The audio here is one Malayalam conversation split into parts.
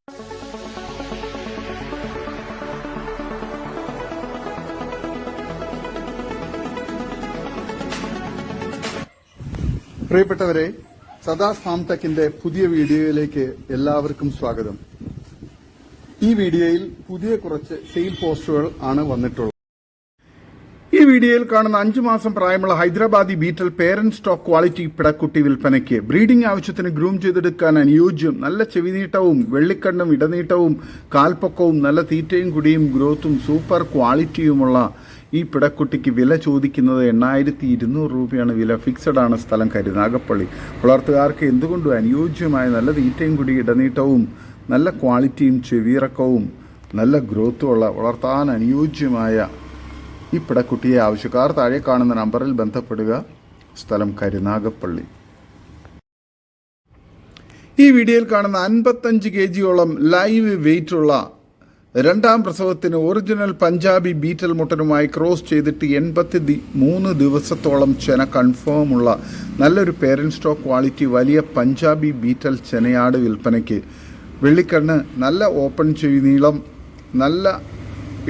പ്രിയപ്പെട്ടവരെ, സദാസ് ഫാം ടെക്കിന്റെ പുതിയ വീഡിയോയിലേക്ക് എല്ലാവർക്കും സ്വാഗതം. ഈ വീഡിയോയിൽ പുതിയ കുറച്ച് സെയിൽ പോസ്റ്റുകൾ ആണ് വന്നിട്ടുള്ളത്. ഈ വീഡിയോയിൽ കാണുന്ന 5 മാസം പ്രായമുള്ള Hyderabadi Beetal parent stock quality പിടക്കുട്ടി വിൽപ്പനയ്ക്ക്. ബ്രീഡിംഗ് ആവശ്യത്തിന് ഗ്രൂം ചെയ്തെടുക്കാൻ അനുയോജ്യം, നല്ല ചെവിനീട്ടവും വെള്ളിക്കണ്ണും ഇടനീട്ടവും കാൽപ്പൊക്കവും നല്ല തീറ്റയും കുടിയും ഗ്രോത്തും സൂപ്പർ ക്വാളിറ്റിയുമുള്ള ഈ പിടക്കുട്ടിക്ക് വില ചോദിക്കുന്നത് 8,200 രൂപയാണ്. വില ഫിക്സഡ് ആണ്. സ്ഥലം കരുനാഗപ്പള്ളി. വളർത്തുകാർക്ക് എന്തുകൊണ്ടും അനുയോജ്യമായ നല്ല തീറ്റയും കുടി ഇടനീട്ടവും നല്ല ക്വാളിറ്റിയും ചെവിയിറക്കവും നല്ല ഗ്രോത്തുമുള്ള വളർത്താൻ അനുയോജ്യമായ ഈ പിടക്കുട്ടിയെ ആവശ്യക്കാർ താഴെ കാണുന്ന നമ്പറിൽ ബന്ധപ്പെടുക. സ്ഥലം കരുനാഗപ്പള്ളി. ഈ വീഡിയോയിൽ കാണുന്ന 55 kgയോളം ലൈവ് വെയിറ്റുള്ള രണ്ടാം പ്രസവത്തിന് ഒറിജിനൽ പഞ്ചാബി ബീറ്റൽ മുട്ടനുമായി ക്രോസ് ചെയ്തിട്ട് 83 ദിവസത്തോളം ചെന കൺഫേമുള്ള നല്ലൊരു പേരന്റ് സ്റ്റോക്ക് ക്വാളിറ്റി വലിയ പഞ്ചാബി ബീറ്റൽ ചെനയാട് വിൽപ്പനയ്ക്ക്. വെള്ളിക്കണ്ണ്, നല്ല ഓപ്പൺ ചെവി നീളം, നല്ല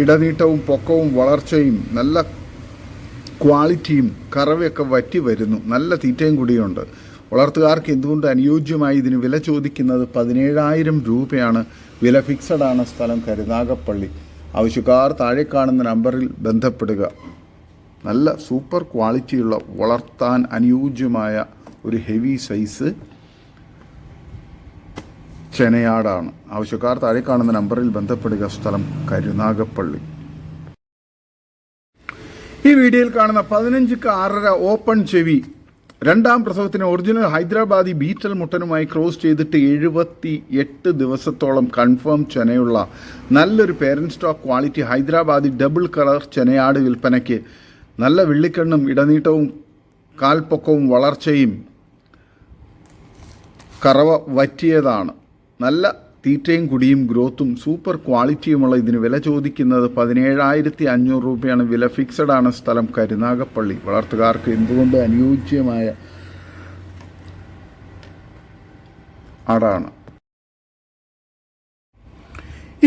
ഇടനീട്ടവും പൊക്കവും വളർച്ചയും നല്ല ക്വാളിറ്റിയും കറവയൊക്കെ വറ്റി വരുന്നു. നല്ല തീറ്റയും കൂടിയുണ്ട്. വളർത്തുകാർക്ക് എന്തുകൊണ്ട് അനുയോജ്യമായി ഇതിന് വില ചോദിക്കുന്നത് 17,000 രൂപയാണ്. വില ഫിക്സഡ് ആണ്. സ്ഥലം കരുനാഗപ്പള്ളി. ആവശ്യക്കാർ താഴെ കാണുന്ന നമ്പറിൽ ബന്ധപ്പെടുക. നല്ല സൂപ്പർ ക്വാളിറ്റിയുള്ള വളർത്താൻ അനുയോജ്യമായ ഒരു ഹെവി സൈസ് ചെനയാടാണ്. ആവശ്യക്കാർ താഴെ കാണുന്ന നമ്പറിൽ ബന്ധപ്പെടുക. സ്ഥലം കരുനാഗപ്പള്ളി. ഈ വീഡിയോയിൽ കാണുന്ന 15.5 ഓപ്പൺ ചെവി രണ്ടാം പ്രസവത്തിന് ഒറിജിനൽ ഹൈദരാബാദി ബീറ്റൽ മുട്ടനുമായി ക്രോസ് ചെയ്തിട്ട് 78 ദിവസത്തോളം കൺഫേം ചെനയുള്ള നല്ലൊരു parent stock quality Hyderabadi double colour ചെനയാട് വിൽപ്പനയ്ക്ക്. നല്ല വെള്ളിക്കണ്ണും ഇടനീട്ടവും കാൽപ്പൊക്കവും വളർച്ചയും കറവ വറ്റിയതാണ്. നല്ല തീറ്റയും കുടിയും ഗ്രോത്തും സൂപ്പർ ക്വാളിറ്റിയുമുള്ള ഇതിന് വില ചോദിക്കുന്നത് 17,500 രൂപയാണ്. വില ഫിക്സഡ് ആണ്. സ്ഥലം കരുനാഗപ്പള്ളി. വളർത്തുകാർക്ക് എന്തുകൊണ്ട് അനുയോജ്യമായ ആടാണ്.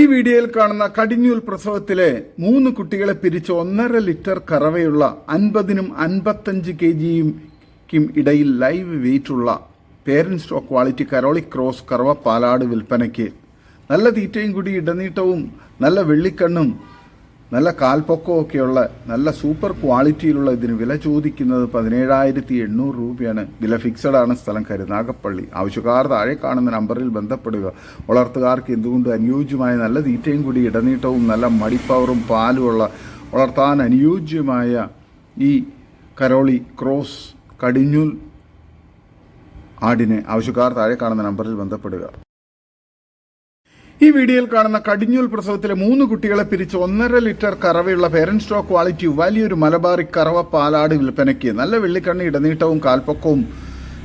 ഈ വീഡിയോയിൽ കാണുന്ന കടിഞ്ഞൂൽ പ്രസവത്തിലെ 3 കുട്ടികളെ പിരിച്ച് 1.5 ലിറ്റർ കറവയുള്ള 50നും 55 kgക്കും ഇടയിൽ ലൈവ് വെയിറ്റുള്ള parent stock quality Karauli cross കറവ പാലാട് വിൽപ്പനയ്ക്ക്. നല്ല തീറ്റയും കൂടി ഇടനീട്ടവും നല്ല വെള്ളിക്കണ്ണും നല്ല കാൽപ്പൊക്കവും ഒക്കെയുള്ള നല്ല സൂപ്പർ ക്വാളിറ്റിയിലുള്ള ഇതിന് വില ചോദിക്കുന്നത് 17,800 രൂപയാണ്. വില ഫിക്സഡ് ആണ്. സ്ഥലം കരുനാഗപ്പള്ളി. ആവശ്യക്കാർ താഴെ കാണുന്ന നമ്പറിൽ ബന്ധപ്പെടുക. വളർത്തുകാർക്ക് എന്തുകൊണ്ട് അനുയോജ്യമായ നല്ല തീറ്റയും കൂടി ഇടനീട്ടവും നല്ല മടിപ്പവറും പാലുമുള്ള വളർത്താൻ അനുയോജ്യമായ ഈ കരോളി ക്രോസ് കടിഞ്ഞൂൽ ആടിനെ ആവശ്യക്കാർ താഴെ കാണുന്ന നമ്പറിൽ ബന്ധപ്പെടുക. ഈ വീഡിയോയിൽ കാണുന്ന കടിഞ്ഞൂൽ പ്രസവത്തിലെ 3 കുട്ടികളെ പിരിച്ച് 1.5 ലിറ്റർ കറവയുള്ള പേരന്റ് സ്റ്റോക്ക് ക്വാളിറ്റി വലിയൊരു മലബാറി കറവ പാലാട് വിൽപ്പനയ്ക്ക്. നല്ല വെള്ളിക്കണ്ണ് ഇടനീട്ടവും കാൽപ്പൊക്കവും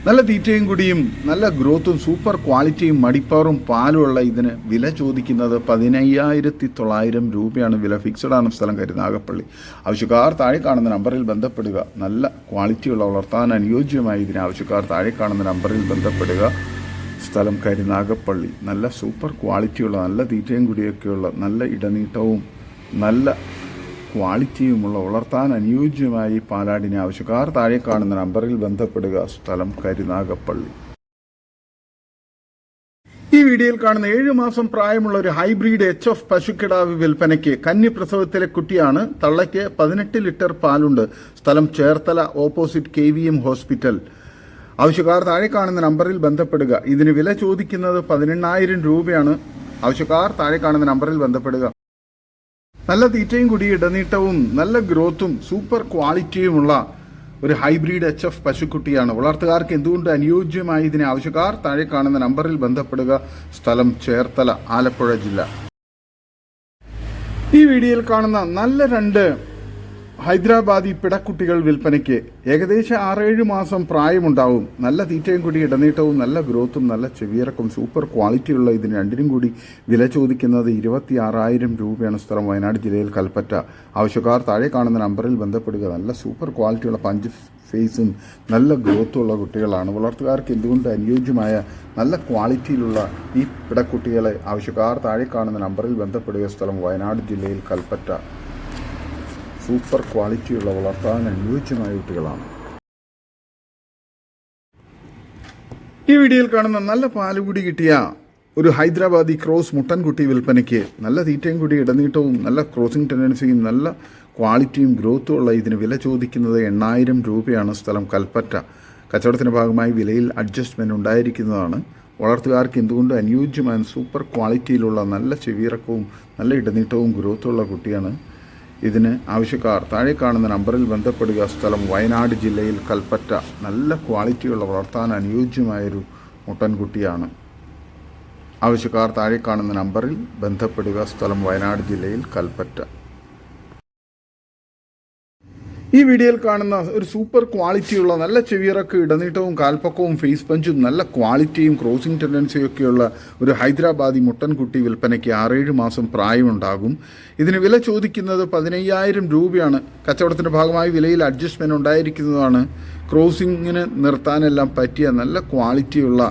നല്ല തീറ്റയും കുടിയും നല്ല ഗ്രോത്തും സൂപ്പർ ക്വാളിറ്റിയും മടിപ്പവറും പാലുമുള്ള ഇതിന് വില ചോദിക്കുന്നത് 15,900 രൂപയാണ്. വില ഫിക്സഡ് ആണ്. സ്ഥലം കരുനാഗപ്പള്ളി. ആവശ്യക്കാർ താഴെ കാണുന്ന നമ്പറിൽ ബന്ധപ്പെടുക. നല്ല ക്വാളിറ്റിയുള്ള വളർത്താൻ അനുയോജ്യമായി ഇതിന് ആവശ്യക്കാർ താഴെ കാണുന്ന നമ്പറിൽ ബന്ധപ്പെടുക. സ്ഥലം കരുനാഗപ്പള്ളി. നല്ല സൂപ്പർ ക്വാളിറ്റിയുള്ള നല്ല തീറ്റയും കുടിയൊക്കെയുള്ള നല്ല ഇടനീട്ടവും നല്ല ക്വാളിറ്റിയുമുള്ള വളർത്താൻ അനുയോജ്യമായി പാലാടിനെ ആവശ്യക്കാർ താഴെ കാണുന്ന നമ്പറിൽ ബന്ധപ്പെടുക. സ്ഥലം കരുനാഗപ്പള്ളി. ഈ വീഡിയോയിൽ കാണുന്ന 7 മാസം പ്രായമുള്ള ഒരു ഹൈബ്രിഡ് HF പശുക്കിടാവ് വിൽപ്പനയ്ക്ക്. കന്നി പ്രസവത്തിലെ കുട്ടിയാണ്. തള്ളയ്ക്ക് 18 ലിറ്റർ പാലുണ്ട്. സ്ഥലം ചേർത്തല, ഓപ്പോസിറ്റ് KVM ഹോസ്പിറ്റൽ. ആവശ്യക്കാർ താഴെ കാണുന്ന നമ്പറിൽ ബന്ധപ്പെടുക. ഇതിന് വില ചോദിക്കുന്നത് 18,000 രൂപയാണ്. ആവശ്യക്കാർ താഴെ കാണുന്ന നമ്പറിൽ ബന്ധപ്പെടുക. നല്ല തീറ്റയും കുടി ഇടനീട്ടവും നല്ല ഗ്രോത്തും സൂപ്പർ ക്വാളിറ്റിയുമുള്ള ഒരു ഹൈബ്രിഡ് HF പശുക്കുട്ടിയാണ്. വളർത്തുകാർക്ക് എന്തുകൊണ്ട് അനുയോജ്യമായി ഇതിനെ ആവശ്യക്കാർ താഴെ കാണുന്ന നമ്പറിൽ ബന്ധപ്പെടുക. സ്ഥലം ചേർത്തല, ആലപ്പുഴ ജില്ല. ഈ വീഡിയോയിൽ കാണുന്ന നല്ല 2 ഹൈദരാബാദി പിടക്കുട്ടികൾ വിൽപ്പനയ്ക്ക്. ഏകദേശം 6-7 മാസം പ്രായമുണ്ടാവും. നല്ല തീറ്റയും കൂടി ഇടനീട്ടവും നല്ല ഗ്രോത്തും നല്ല ചെവിയിറക്കും സൂപ്പർ ക്വാളിറ്റിയുള്ള ഇതിന് രണ്ടിനും കൂടി വില ചോദിക്കുന്നത് 26,000 രൂപയാണ്. സ്ഥലം വയനാട് ജില്ലയിൽ കൽപ്പറ്റ. ആവശ്യക്കാർ താഴെ കാണുന്ന നമ്പറിൽ ബന്ധപ്പെടുക. നല്ല സൂപ്പർ ക്വാളിറ്റിയുള്ള ഫേസും നല്ല ഗ്രോത്തുള്ള കുട്ടികളാണ്. വളർത്തുകാർക്ക് എന്തുകൊണ്ട് അനുയോജ്യമായ നല്ല ക്വാളിറ്റിയിലുള്ള ഈ പിടക്കുട്ടികളെ ആവശ്യക്കാർ താഴെ കാണുന്ന നമ്പറിൽ ബന്ധപ്പെടുക. സ്ഥലം വയനാട് ജില്ലയിൽ കൽപ്പറ്റ. സൂപ്പർ ക്വാളിറ്റിയുള്ള വളർത്താൻ അനുയോജ്യമായ കുട്ടികളാണ്. ഈ വീഡിയോയിൽ കാണുന്ന നല്ല പാലുകൂടി കിട്ടിയ ഒരു ഹൈദരാബാദി ക്രോസ് മുട്ടൻകുട്ടി വിൽപ്പനയ്ക്ക്. നല്ല തീറ്റയും കൂടി ഇടനീട്ടവും നല്ല ക്രോസിംഗ് ടെൻഡൻസിയും നല്ല ക്വാളിറ്റിയും ഗ്രോത്തും ഉള്ള ഇതിന് വില ചോദിക്കുന്നത് 8000 രൂപയാണ്. സ്ഥലം കൽപ്പറ്റ. കച്ചവടത്തിൻ്റെ ഭാഗമായി വിലയിൽ അഡ്ജസ്റ്റ്മെൻറ്റ് ഉണ്ടായിരിക്കുന്നതാണ്. വളർത്തുകാർക്ക് എന്തുകൊണ്ട് അനുയോജ്യമായ സൂപ്പർ ക്വാളിറ്റിയിലുള്ള നല്ല ചെവിയിറക്കവും നല്ല ഇടനീട്ടവും ഗ്രോത്തുള്ള കുട്ടിയാണ്. ഇതിന് ആവശ്യക്കാർ താഴെ കാണുന്ന നമ്പറിൽ ബന്ധപ്പെടുക. സ്ഥലം വയനാട് ജില്ലയിൽ കൽപ്പറ്റ. നല്ല ക്വാളിറ്റിയുള്ള വളർത്താൻ അനുയോജ്യമായൊരു മുട്ടൻകുട്ടിയാണ്. ആവശ്യക്കാർ താഴെ കാണുന്ന നമ്പറിൽ ബന്ധപ്പെടുക. സ്ഥലം വയനാട് ജില്ലയിൽ കൽപ്പറ്റ. ഈ വീഡിയോയിൽ കാണുന്ന ഒരു സൂപ്പർ ക്വാളിറ്റിയുള്ള നല്ല ചെവിയിറക്ക് ഇടനീട്ടവും കാൽപ്പക്കവും ഫേസ് പഞ്ചും നല്ല ക്വാളിറ്റിയും ക്രോസിംഗ് ടെൻഡൻസിയൊക്കെയുള്ള ഒരു ഹൈദരാബാദി മുട്ടൻകുട്ടി വിൽപ്പനയ്ക്ക് 6-7 മാസം പ്രായമുണ്ടാകും. ഇതിന് വില ചോദിക്കുന്നത് 15000 രൂപയാണ്. കച്ചവടത്തിൻ്റെ ഭാഗമായി വിലയിൽ അഡ്ജസ്റ്റ്മെൻറ്റ് ഉണ്ടായിരിക്കുന്നതാണ്. ക്രോസിങ്ങിന് നിർത്താനെല്ലാം പറ്റിയ നല്ല ക്വാളിറ്റിയുള്ള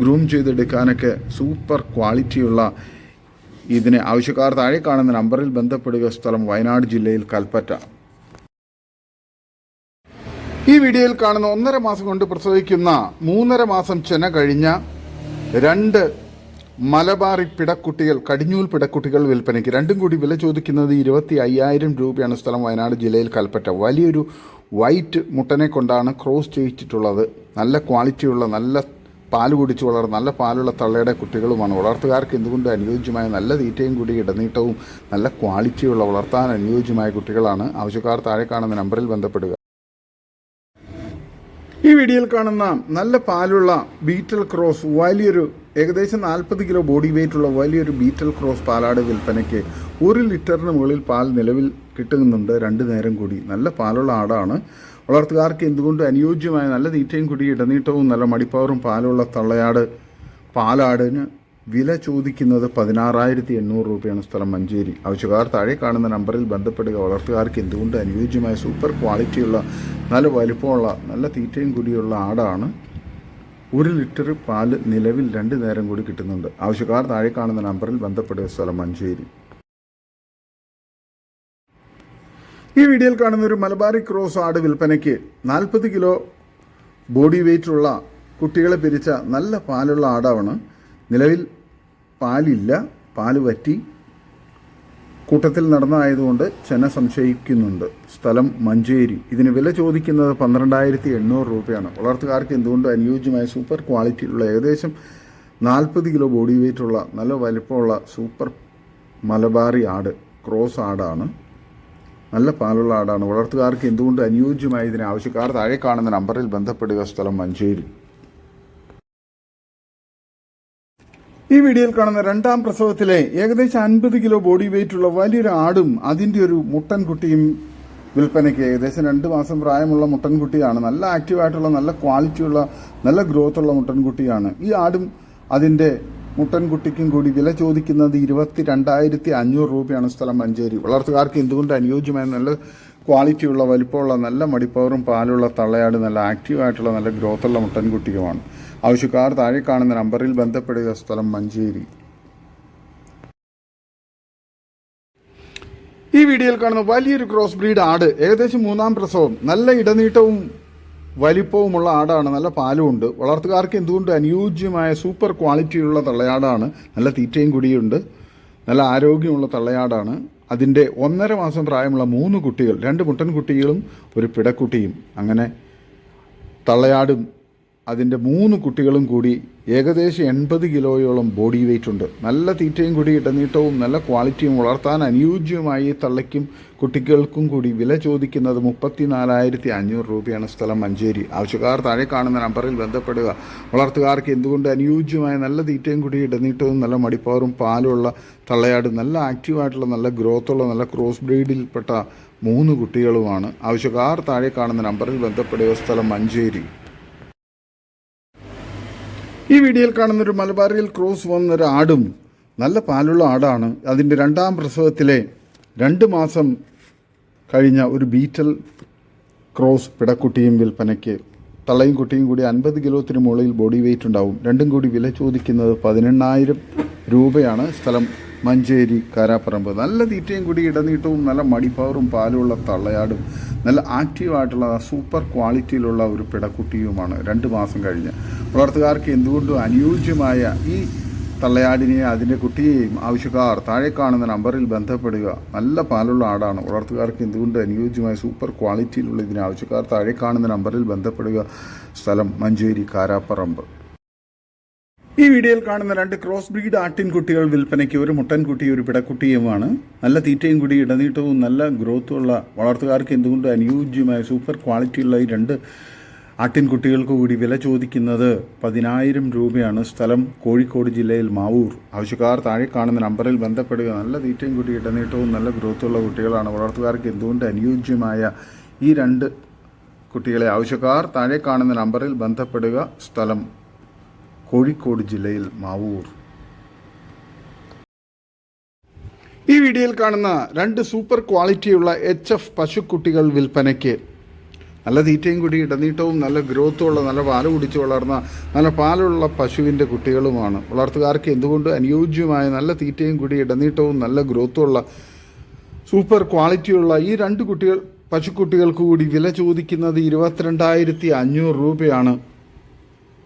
ഗ്രൂം ചെയ്തെടുക്കാനൊക്കെ സൂപ്പർ ക്വാളിറ്റിയുള്ള ഇതിന് ആവശ്യക്കാർ താഴെ കാണുന്ന നമ്പറിൽ ബന്ധപ്പെടുക. സ്ഥലം വയനാട് ജില്ലയിൽ കൽപ്പറ്റ. ഈ വീഡിയോയിൽ കാണുന്ന 1.5 മാസം കൊണ്ട് പ്രസവിക്കുന്ന 3.5 മാസം ചെന കഴിഞ്ഞ 2 മലബാറി പിടക്കുട്ടികൾ, കടിഞ്ഞൂൽ പിടക്കുട്ടികൾ വിൽപ്പനയ്ക്ക്. രണ്ടും കൂടി വില ചോദിക്കുന്നത് 25000 രൂപയാണ്. സ്ഥലം വയനാട് ജില്ലയിൽ കൽപ്പറ്റ. വലിയൊരു വൈറ്റ് മുട്ടനെ കൊണ്ടാണ് ക്രോസ് ചെയ്യിച്ചിട്ടുള്ളത്. നല്ല ക്വാളിറ്റിയുള്ള നല്ല പാല് കുടിച്ച് നല്ല പാലുള്ള തള്ളയുടെ കുട്ടികളുമാണ്. വളർത്തുകാർക്ക് എന്തുകൊണ്ട് അനുയോജ്യമായ നല്ല തീറ്റയും കൂടി ഇടനീട്ടവും നല്ല ക്വാളിറ്റിയുള്ള വളർത്താൻ അനുയോജ്യമായ കുട്ടികളാണ്. ആവശ്യക്കാർ താഴെ കാണുന്ന നമ്പറിൽ ബന്ധപ്പെടുക. ഈ വീഡിയോയിൽ കാണുന്ന നല്ല പാലുള്ള ബീറ്റൽ ക്രോസ് വലിയൊരു ഏകദേശം 40 കിലോ ബോഡി വെയ്റ്റുള്ള വലിയൊരു ബീറ്റൽ ക്രോസ് പാലാട് വിൽപ്പനയ്ക്ക്. 1 ലിറ്ററിന് മുകളിൽ പാൽ നിലവിൽ കിട്ടുന്നുണ്ട് 2 നേരം കൂടി. നല്ല പാലുള്ള ആടാണ്. വളർത്തുകാർക്ക് എന്തുകൊണ്ട് അനുയോജ്യമായ നല്ല തീറ്റയും കൂടി ഇടനീട്ടവും നല്ല മടിപ്പവറും പാലുള്ള തള്ളയാട് പാലാടിന് വില ചോദിക്കുന്നത് 16800 രൂപയാണ്. സ്ഥലം മഞ്ചേരി. ആവശ്യക്കാർ താഴെ കാണുന്ന നമ്പറിൽ ബന്ധപ്പെടുക. വളർത്തുകാർക്ക് എന്തുകൊണ്ട് അനുയോജ്യമായ സൂപ്പർ ക്വാളിറ്റിയുള്ള നല്ല വലിപ്പമുള്ള നല്ല തീറ്റയും കൂടിയുള്ള ആടാണ്. 1 ലിറ്റർ പാല് നിലവിൽ 2 നേരം കൂടി കിട്ടുന്നുണ്ട്. ആവശ്യക്കാർ താഴെ കാണുന്ന നമ്പറിൽ ബന്ധപ്പെടുക. സ്ഥലം മഞ്ചേരി. ഈ വീഡിയോയിൽ കാണുന്ന ഒരു മലബാറി ക്രോസ് ആട് വിൽപ്പനയ്ക്ക്. 40 കിലോ ബോഡി വെയ്റ്റുള്ള കുട്ടികളെ പിരിച്ച നല്ല പാലുള്ള ആടാണ്. നിലവിൽ പാലില്ല, പാല് വറ്റി കൂട്ടത്തിൽ നടന്നതായതുകൊണ്ട് ചെന സംശയിക്കുന്നുണ്ട്. സ്ഥലം മഞ്ചേരി. ഇതിന് വില ചോദിക്കുന്നത് 12800 രൂപയാണ്. വളർത്തുകാർക്ക് എന്തുകൊണ്ട് അനുയോജ്യമായ സൂപ്പർ ക്വാളിറ്റിയിലുള്ള ഏകദേശം 40 കിലോ ബോഡി വെയ്റ്റുള്ള നല്ല വലിപ്പമുള്ള സൂപ്പർ മലബാറി ആട് ക്രോസ് ആടാണ്. നല്ല പാലുള്ള ആടാണ്. വളർത്തുകാർക്ക് എന്തുകൊണ്ട് അനുയോജ്യമായ ഇതിന് ആവശ്യക്കാർ താഴെ കാണുന്ന നമ്പറിൽ ബന്ധപ്പെടുക. സ്ഥലം മഞ്ചേരി. ഈ വീഡിയോയിൽ കാണുന്ന 2ാം പ്രസവത്തിലെ ഏകദേശം 50 കിലോ ബോഡി വെയ്റ്റുള്ള വലിയൊരു ആടും അതിൻ്റെ ഒരു മുട്ടൻകുട്ടിയും വിൽപ്പനയ്ക്ക്. ഏകദേശം 2 മാസം പ്രായമുള്ള മുട്ടൻകുട്ടിയാണ്. നല്ല ആക്റ്റീവായിട്ടുള്ള നല്ല ക്വാളിറ്റിയുള്ള നല്ല ഗ്രോത്തുള്ള മുട്ടൻകുട്ടിയാണ്. ഈ ആടും അതിൻ്റെ മുട്ടൻകുട്ടിക്കും കൂടി വില ചോദിക്കുന്നത് 22500 രൂപയാണ്. സ്ഥലം മഞ്ചേരി. വളർത്തുകാർക്ക് എന്തുകൊണ്ട് അനുയോജ്യമായ നല്ല ക്വാളിറ്റിയുള്ള വലിപ്പമുള്ള നല്ല മടിപ്പവറും പാലുള്ള തള്ളയാട് നല്ല ആക്റ്റീവായിട്ടുള്ള നല്ല ഗ്രോത്തുള്ള മുട്ടൻകുട്ടിയുമാണ്. ആവശ്യക്കാർ താഴെ കാണുന്ന നമ്പറിൽ ബന്ധപ്പെടുക. സ്ഥലം മഞ്ചേരി. ഈ വീഡിയോയിൽ കാണുന്ന വലിയൊരു ക്രോസ് ബ്രീഡ് ആട് ഏകദേശം 3ാം പ്രസവം. നല്ല ഇടനീട്ടവും വലിപ്പവുമുള്ള ആടാണ്. നല്ല പാലുമുണ്ട്. വളർത്തുകാർക്ക് എന്തുകൊണ്ട് അനുയോജ്യമായ സൂപ്പർ ക്വാളിറ്റിയുള്ള തള്ളയാടാണ്. നല്ല തീറ്റയും കൂടിയുണ്ട്. നല്ല ആരോഗ്യമുള്ള തള്ളയാടാണ്. അതിൻ്റെ 1.5 മാസം പ്രായമുള്ള 3 കുട്ടികൾ, 2 മുട്ടൻകുട്ടികളും ഒരു പിടക്കുട്ടിയും, അങ്ങനെ തള്ളയാടും അതിൻ്റെ 3 കുട്ടികളും കൂടി ഏകദേശം 80 കിലോയോളം ബോഡി വെയ്റ്റ് ഉണ്ട്. നല്ല തീറ്റയും കൂടി ഇടനീട്ടവും നല്ല ക്വാളിറ്റിയും വളർത്താൻ അനുയോജ്യമായി തള്ളയ്ക്കും കുട്ടികൾക്കും കൂടി വില ചോദിക്കുന്നത് 34500 രൂപയാണ്. സ്ഥലം മഞ്ചേരി. ആവശ്യക്കാർ താഴെ കാണുന്ന നമ്പറിൽ ബന്ധപ്പെടുക. വളർത്തുകാർക്ക് എന്തുകൊണ്ട് അനുയോജ്യമായ നല്ല തീറ്റയും കൂടി ഇടനീട്ടവും നല്ല മടിപ്പവറും പാലുള്ള തള്ളയാട് നല്ല ആക്റ്റീവായിട്ടുള്ള നല്ല ഗ്രോത്തുള്ള നല്ല ക്രോസ് ബ്രീഡിൽപ്പെട്ട 3 കുട്ടികളുമാണ്. ആവശ്യക്കാർ താഴെ കാണുന്ന നമ്പറിൽ ബന്ധപ്പെടുക. സ്ഥലം മഞ്ചേരി. ഈ വീഡിയോയിൽ കാണുന്നൊരു മലബാറിയിൽ ക്രോസ് വന്നൊരു ആടും നല്ല പാലുള്ള ആടാണ്. അതിൻ്റെ 2ാം പ്രസവത്തിലെ 2 മാസം കഴിഞ്ഞ ഒരു ബീറ്റൽ ക്രോസ് പിടക്കുട്ടിയും വിൽപ്പനയ്ക്ക്. തള്ളയും കുട്ടിയും കൂടി 50 കിലോത്തിന് മുകളിൽ ബോഡി വെയിറ്റ് ഉണ്ടാവും. രണ്ടും കൂടി വില ചോദിക്കുന്നത് 18,000 രൂപയാണ്. സ്ഥലം മഞ്ചേരി കാരാപ്പറമ്പ്. നല്ല തീറ്റയും കൂടി ഇടനീട്ടവും നല്ല മടിപ്പവറും പാലുമുള്ള തള്ളയാടും നല്ല ആക്റ്റീവായിട്ടുള്ള സൂപ്പർ ക്വാളിറ്റിയിലുള്ള ഒരു പിടക്കുട്ടിയുമാണ്. 2 മാസം കഴിഞ്ഞ് വളർത്തുകാർക്ക് എന്തുകൊണ്ടും അനുയോജ്യമായ ഈ തള്ളയാടിനെയും അതിൻ്റെ കുട്ടിയെയും ആവശ്യക്കാർ താഴെ കാണുന്ന നമ്പറിൽ ബന്ധപ്പെടുക. നല്ല പാലുള്ള ആടാണ്. വളർത്തുകാർക്ക് എന്തുകൊണ്ട് അനുയോജ്യമായ സൂപ്പർ ക്വാളിറ്റിയിലുള്ള ഇതിന് ആവശ്യക്കാർ താഴെ കാണുന്ന നമ്പറിൽ ബന്ധപ്പെടുക. സ്ഥലം മഞ്ചേരി കാരാപ്പറമ്പ്. ഈ വീഡിയോയിൽ കാണുന്ന 2 ക്രോസ് ബ്രീഡ് ആട്ടിൻകുട്ടികൾ വിൽപ്പനയ്ക്ക്. ഒരു മുട്ടൻകുട്ടി ഒരു പിടക്കുട്ടിയുമാണ്. നല്ല തീറ്റയും കൂടി ഇടനീട്ടവും നല്ല ഗ്രോത്തുമുള്ള വളർത്തുകാർക്ക് എന്തുകൊണ്ട് അനുയോജ്യമായ സൂപ്പർ ക്വാളിറ്റിയുള്ള ഈ 2 ആട്ടിൻകുട്ടികൾക്ക് കൂടി വില ചോദിക്കുന്നത് 10,000 രൂപയാണ്. സ്ഥലം കോഴിക്കോട് ജില്ലയിൽ മാവൂർ. ആവശ്യക്കാർ താഴെ കാണുന്ന നമ്പറിൽ ബന്ധപ്പെടുക. നല്ല തീറ്റയും കൂടി ഇടനീട്ടവും നല്ല ഗ്രോത്തുള്ള കുട്ടികളാണ്. വളർത്തുകാർക്ക് എന്തുകൊണ്ട് അനുയോജ്യമായ ഈ 2 കുട്ടികളെ ആവശ്യക്കാർ താഴെ കാണുന്ന നമ്പറിൽ ബന്ധപ്പെടുക. സ്ഥലം കോഴിക്കോട് ജില്ലയിൽ മാവൂർ. ഈ വീഡിയോയിൽ കാണുന്ന 2 സൂപ്പർ ക്വാളിറ്റിയുള്ള HF പശുക്കുട്ടികൾ വിൽപ്പനയ്ക്ക്. നല്ല തീറ്റയും കൂടി ഇടനീട്ടവും നല്ല ഗ്രോത്തുള്ള നല്ല പാല് കുടിച്ച് വളർന്ന നല്ല പാലുള്ള പശുവിൻ്റെ കുട്ടികളുമാണ്. വളർത്തുകാർക്ക് എന്തുകൊണ്ട് അനുയോജ്യമായ നല്ല തീറ്റയും കൂടി ഇടനീട്ടവും നല്ല ഗ്രോത്തുള്ള സൂപ്പർ ക്വാളിറ്റിയുള്ള ഈ 2 പശുക്കുട്ടികൾക്ക് കൂടി വില ചോദിക്കുന്നത് 22,500 രൂപയാണ്.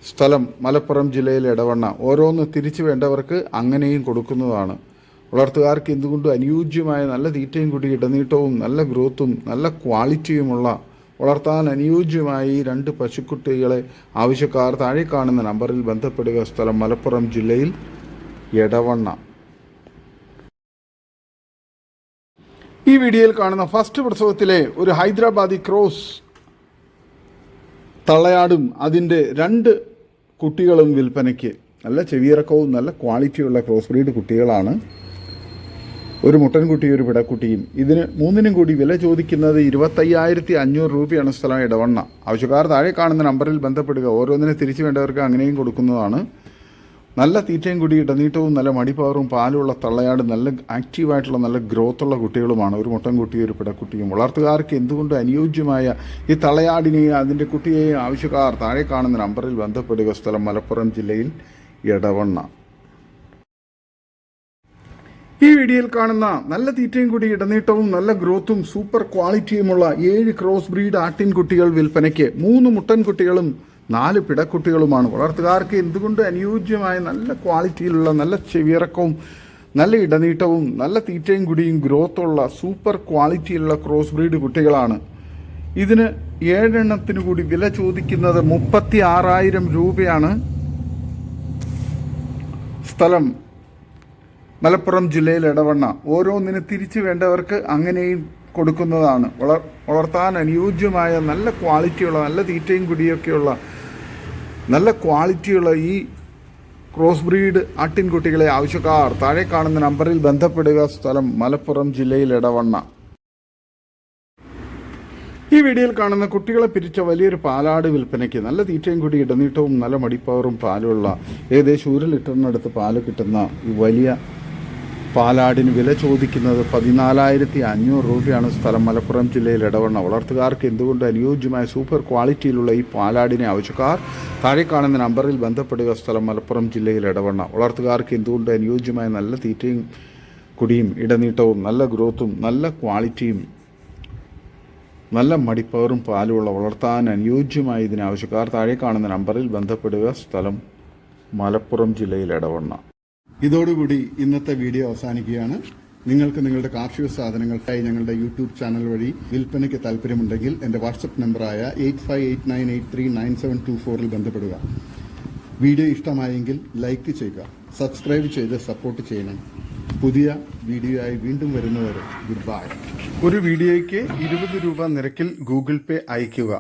സ്ഥലം മലപ്പുറം ജില്ലയിൽ എടവണ്ണ. ഓരോന്ന് തിരിച്ചു വേണ്ടവർക്ക് അങ്ങനെയും കൊടുക്കുന്നതാണ്. വളർത്തുകാർക്ക് എന്തുകൊണ്ട് അനുയോജ്യമായ നല്ല തീറ്റയും കൂടി ഇടനീട്ടവും നല്ല ഗ്രോത്തും നല്ല ക്വാളിറ്റിയുമുള്ള വളർത്താൻ അനുയോജ്യമായ ഈ 2 പശുക്കുട്ടികളെ ആവശ്യക്കാർ താഴെ കാണുന്ന നമ്പറിൽ ബന്ധപ്പെടുക. സ്ഥലം മലപ്പുറം ജില്ലയിൽ എടവണ്ണ. ഈ വീഡിയോയിൽ കാണുന്ന ഫസ്റ്റ് പ്രസവത്തിലെ ഒരു ഹൈദരാബാദി ക്രോസ് തള്ളയാടും അതിൻ്റെ 2 കുട്ടികളും വിൽപ്പനയ്ക്ക്. നല്ല ചെവിയിറക്കവും നല്ല ക്വാളിറ്റിയുള്ള ക്രോസ് ബ്രീഡ് കുട്ടികളാണ്. ഒരു മുട്ടൻകുട്ടി ഒരു പിടക്കുട്ടിയും. ഇതിന് 3നും കൂടി വില ചോദിക്കുന്നത് 25,500 രൂപയാണ്. സ്ഥലം ഇടവണ്ണ. ആവശ്യക്കാർ താഴെ കാണുന്ന നമ്പറിൽ ബന്ധപ്പെടുക. ഓരോന്നിനെ തിരിച്ചു വേണ്ടവർക്ക് അങ്ങനെയും കൊടുക്കുന്നതാണ്. നല്ല തീറ്റയും കൂടി ഇടനീട്ടവും നല്ല മടിപ്പവറും പാലുള്ള തള്ളയാട് നല്ല ആക്റ്റീവായിട്ടുള്ള നല്ല ഗ്രോത്തുള്ള കുട്ടികളുമാണ്. ഒരു മുട്ടൻകുട്ടി ഒരു പിടക്കുട്ടിയും. വളർത്തുകാർക്ക് എന്തുകൊണ്ട് അനുയോജ്യമായ ഈ തള്ളയാടിനെയും അതിൻ്റെ കുട്ടിയെയും ആവശ്യക്കാർ താഴെ കാണുന്ന നമ്പറിൽ ബന്ധപ്പെടുക. സ്ഥലം മലപ്പുറം ജില്ലയിൽ എടവണ്ണ. ഈ വീഡിയോയിൽ കാണുന്ന നല്ല തീറ്റയും കൂടി ഇടനീട്ടവും നല്ല ഗ്രോത്തും സൂപ്പർ ക്വാളിറ്റിയുമുള്ള 7 ക്രോസ് ബ്രീഡ് ആട്ടിൻകുട്ടികൾ വിൽപ്പനയ്ക്ക്. 3 മുട്ടൻകുട്ടികളും 4 പിടക്കുട്ടികളുമാണ്. വളർത്തുകാർക്ക് എന്തുകൊണ്ട് അനുയോജ്യമായ നല്ല ക്വാളിറ്റിയിലുള്ള നല്ല ചെവിയിറക്കവും നല്ല ഇടനീട്ടവും നല്ല തീറ്റയും കൂടിയും ഗ്രോത്തുള്ള സൂപ്പർ ക്വാളിറ്റിയിലുള്ള ക്രോസ് ബ്രീഡ് കുട്ടികളാണ്. ഇതിന് 7 എണ്ണത്തിന് കൂടി വില ചോദിക്കുന്നത് 36,000 രൂപയാണ്. സ്ഥലം മലപ്പുറം ജില്ലയിൽ എടവണ്ണ. ഓരോന്നിന് തിരിച്ചു വേണ്ടവർക്ക് അങ്ങനെയും കൊടുക്കുന്നതാണ്. വളർത്താൻ അനുയോജ്യമായ നല്ല ക്വാളിറ്റിയുള്ള നല്ല തീറ്റയും കുടിയൊക്കെയുള്ള നല്ല ക്വാളിറ്റിയുള്ള ഈ ക്രോസ് ബ്രീഡ് ആട്ടിൻകുട്ടികളെ ആവശ്യക്കാർ താഴെ കാണുന്ന നമ്പറിൽ ബന്ധപ്പെടുക. സ്ഥലം മലപ്പുറം ജില്ലയിൽ എടവണ്ണ. ഈ വീഡിയോയിൽ കാണുന്ന കുട്ടികളെ പിരിച്ച വലിയൊരു പാലാട് വിൽപ്പനയ്ക്ക്. നല്ല തീറ്റയും കൂടി ഇടനീട്ടവും നല്ല മടിപ്പവറും പാലുള്ള ഏകദേശം 1 ലിറ്ററിനടുത്ത് പാല് കിട്ടുന്ന ഈ വലിയ പാലാടിന് വില ചോദിക്കുന്നത് 14,500 രൂപയാണ്. സ്ഥലം മലപ്പുറം ജില്ലയിൽ എടവണ്ണ. വളർത്തുകാർക്ക് എന്തുകൊണ്ട് അനുയോജ്യമായ സൂപ്പർ ക്വാളിറ്റിയിലുള്ള ഈ പാലാടിനെ ആവശ്യക്കാർ താഴെ കാണുന്ന നമ്പറിൽ ബന്ധപ്പെടുക. സ്ഥലം മലപ്പുറം ജില്ലയിൽ എടവണ്ണ. വളർത്തുകാർക്ക് എന്തുകൊണ്ട് അനുയോജ്യമായ നല്ല തീറ്റയും കുടിയും ഇടനീട്ടവും നല്ല ഗ്രോത്തും നല്ല ക്വാളിറ്റിയും നല്ല മടിപ്പവറും പാലുമുള്ള വളർത്താൻ അനുയോജ്യമായ ഇതിന് ആവശ്യക്കാർ താഴെ കാണുന്ന നമ്പറിൽ ബന്ധപ്പെടുക. സ്ഥലം മലപ്പുറം ജില്ലയിൽ എടവണ്ണ. ഇതോടുകൂടി ഇന്നത്തെ വീഡിയോ അവസാനിക്കുകയാണ്. നിങ്ങൾക്ക് നിങ്ങളുടെ കാർഷിക സാധനങ്ങൾക്കായി ഞങ്ങളുടെ യൂട്യൂബ് ചാനൽ വഴി വിൽപ്പനയ്ക്ക് താല്പര്യമുണ്ടെങ്കിൽ എൻ്റെ വാട്സപ്പ് നമ്പറായ 8589839724 ബന്ധപ്പെടുക. വീഡിയോ ഇഷ്ടമായെങ്കിൽ ലൈക്ക് ചെയ്യുക, സബ്സ്ക്രൈബ് ചെയ്ത് സപ്പോർട്ട് ചെയ്യണം. പുതിയ വീഡിയോ ആയി വീണ്ടും വരുന്നവരെ ഗുഡ് ബൈ. ഒരു വീഡിയോയ്ക്ക് 20 രൂപ നിരക്കിൽ ഗൂഗിൾ പേ അയയ്ക്കുക.